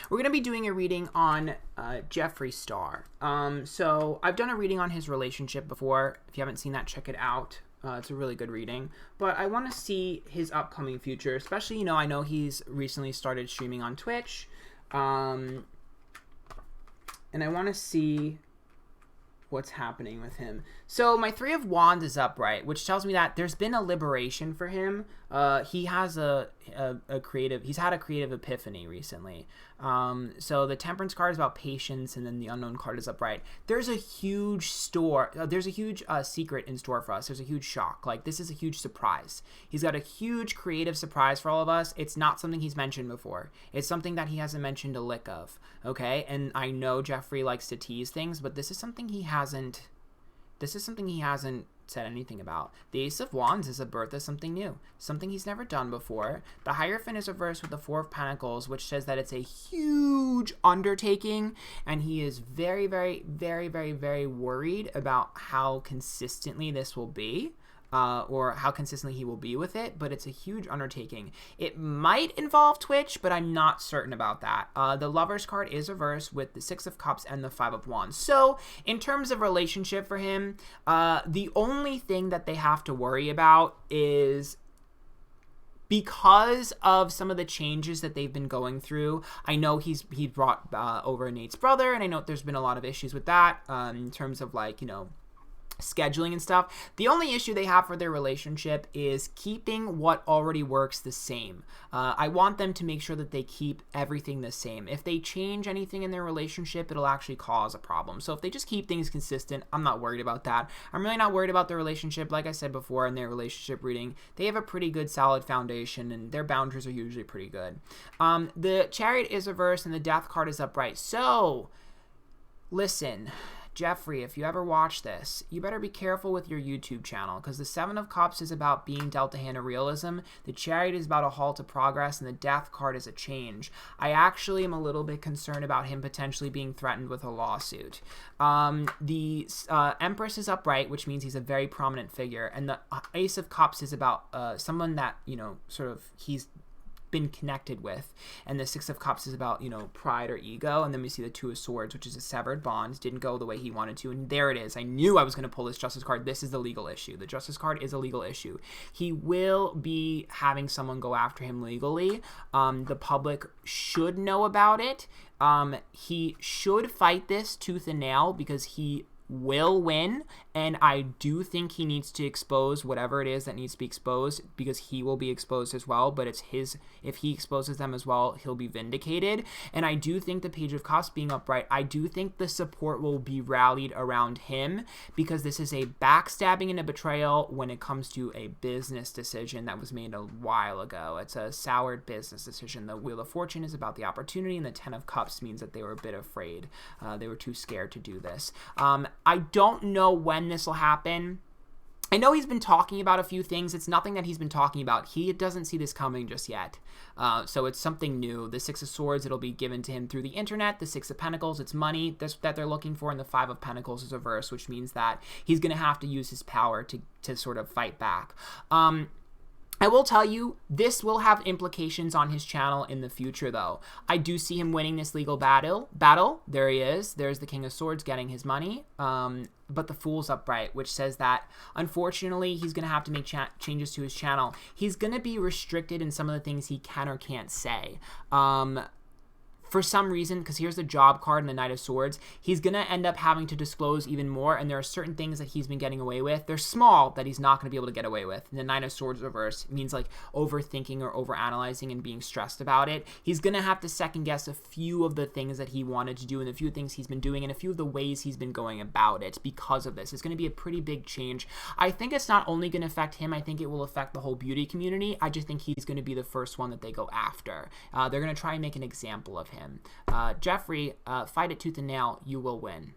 We're going to be doing a reading on Jeffree Star. So I've done a reading on his relationship before. If you haven't seen that, check it out. It's a really good reading. But I want to see his upcoming future, especially, you know, I know he's recently started streaming on Twitch. And I want to see what's happening with him. So my Three of Wands is upright, which tells me that there's been a liberation for him. He has he's had a creative epiphany recently. So the Temperance card is about patience, and then the Unknown card is upright. There's a huge secret in store for us. There's a huge shock. Like, this is a huge surprise. He's got a huge creative surprise for all of us. It's not something he's mentioned before. It's something that he hasn't mentioned a lick of, okay? And I know Jeffree likes to tease things, but this is something he hasn't said anything about. The Ace of Wands is a birth of something new, something he's never done before. The Hierophant is reversed with the Four of Pentacles, which says that it's a huge undertaking, and he is very, very, very, very, very worried about how consistently this will be. Or how consistently he will be with it, but it's a huge undertaking. It might involve Twitch, but I'm not certain about that. The Lover's card is reversed with the Six of Cups and the Five of Wands. So, in terms of relationship for him, the only thing that they have to worry about is, because of some of the changes that they've been going through. I know he brought over Nate's brother, and I know there's been a lot of issues with that in terms of, like, you know, scheduling and stuff. The only issue they have for their relationship is keeping what already works the same. I want them to make sure that they keep everything the same. If they change anything in their relationship, it'll actually cause a problem. So if they just keep things consistent, I'm not worried about that. I'm really not worried about their relationship. Like I said before in their relationship reading, they have a pretty good solid foundation, and their boundaries are usually pretty good. The Chariot is reversed and the Death card is upright. So listen, Jeffree, if you ever watch this, you better be careful with your YouTube channel, because the Seven of Cups is about being dealt a hand of realism, the Chariot is about a halt to progress, and the Death card is a change. I actually am a little bit concerned about him potentially being threatened with a lawsuit. The Empress is upright, which means he's a very prominent figure, and the Ace of Cups is about someone that, you know, sort of he's been connected with, and the Six of Cups is about, you know, pride or ego. And then we see the Two of Swords, which is a severed bond. Didn't go the way he wanted to, and there it is. I knew I was going to pull this Justice card. This is the legal issue. The Justice card is a legal issue. He will be having someone go after him legally. The public should know about it. He should fight this tooth and nail, because he will win, and I do think he needs to expose whatever it is that needs to be exposed, because he will be exposed as well. But it's his, if he exposes them as well, he'll be vindicated. And I do think the Page of Cups being upright, I do think the support will be rallied around him, because this is a backstabbing and a betrayal when it comes to a business decision that was made a while ago. It's a soured business decision. The Wheel of Fortune is about the opportunity, and the Ten of Cups means that they were a bit afraid. They were too scared to do this. I don't know when this will happen. I know he's been talking about a few things. It's nothing that he's been talking about. He doesn't see this coming just yet. So it's something new. The Six of Swords, it'll be given to him through the internet. The Six of Pentacles, it's money that they're looking for. And the Five of Pentacles is reversed, which means that he's going to have to use his power to sort of fight back. I will tell you, this will have implications on his channel in the future, though. I do see him winning this legal battle. There he is. There's the King of Swords getting his money. But the Fool's upright, which says that, unfortunately, he's going to have to make changes to his channel. He's going to be restricted in some of the things he can or can't say. For some reason, because here's the Job card and the Knight of Swords, he's going to end up having to disclose even more, and there are certain things that he's been getting away with. They're small that he's not going to be able to get away with. And the Knight of Swords reverse means like overthinking or overanalyzing and being stressed about it. He's going to have to second guess a few of the things that he wanted to do, and a few things he's been doing, and a few of the ways he's been going about it because of this. It's going to be a pretty big change. I think it's not only going to affect him, I think it will affect the whole beauty community. I just think he's going to be the first one that they go after. They're going to try and make an example of him. Jeffree, fight it tooth and nail. You will win.